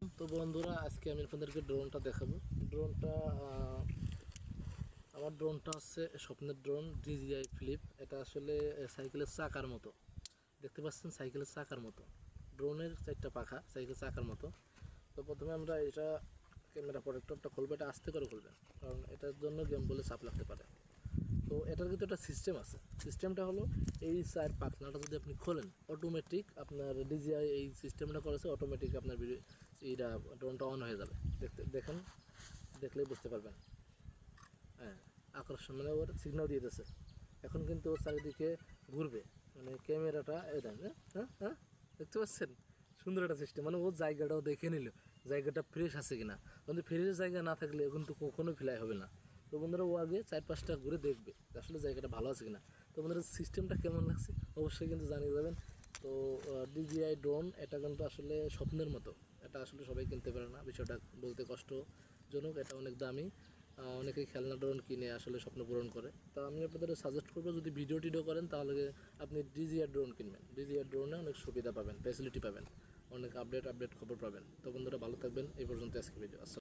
তো বন্ধুরা, আজকে আমি আপনাদেরকে ড্রোনটা দেখাবো। ড্রোনটা আমার ড্রোনটা হচ্ছে স্বপ্নের ড্রোন DJI ফ্লিপ। এটা আসলে সাইকেলের চাকার মতো, দেখতে পাচ্ছেন সাইকেলের চাকার মতো। ড্রোনের 4টা পাখা সাইকেল চাকার মতো। তো প্রথমে আমরা এটা ক্যামেরা প্রোটেক্টরটা খুলবো, এটা আস্তে করে খুলবেন, কারণ এটার জন্য গেম বলে চাপ লাগতে পারে। তো এটার কিন্তু একটা সিস্টেম আছে। সিস্টেমটা হলো, এই সাইড পাখনাটা যদি আপনি খোলেন, অটোমেটিক আপনার DJI এই সিস্টেমটা করেছে, অটোমেটিক আপনার এইটা ড্রোনটা অন হয়ে যাবে। দেখেন, দেখলেই বুঝতে পারবেন। হ্যাঁ, আকর্ষণ মানে ওর সিগন্যাল দিয়ে দিতেছে। এখন কিন্তু ওর চারিদিকে ঘুরবে, মানে ক্যামেরাটা এই দেন। হ্যাঁ হ্যাঁ হ্যাঁ, দেখতে পাচ্ছেন? সুন্দর একটা সিস্টেম, মানে ও জায়গাটাও দেখে নিল, জায়গাটা ফ্রেশ আছে কিনা। কিন্তু ফ্রেশ জায়গা না থাকলে কিন্তু কখনো ফ্লাই হবে না। তো বন্ধুরা, ও আগে 4-5টা ঘুরে দেখবে আসলে জায়গাটা ভালো আছে কিনা। তো বন্ধুরা, সিস্টেমটা কেমন লাগছে অবশ্যই কিন্তু জানিয়ে যাবেন। তো DJI ড্রোন এটা কিন্তু আসলে স্বপ্নের মতো। এটা আসলে সবাই কিনতে পারে না, বিষয়টা বলতে কষ্টজনক। এটা অনেক দামি। অনেকেই খেলনা ড্রোন কিনে আসলে স্বপ্ন পূরণ করে। তো আমি আপনাদের সাজেস্ট করবো, যদি ভিডিও টিডিও করেন তাহলে আপনি DJI ড্রোন কিনবেন। DJI ড্রোনে অনেক সুবিধা পাবেন, ফ্যাসিলিটি পাবেন, অনেক আপডেট খবর পাবেন। তো বন্ধুরা, ভালো থাকবেন। এই পর্যন্ত আজকে ভিডিও।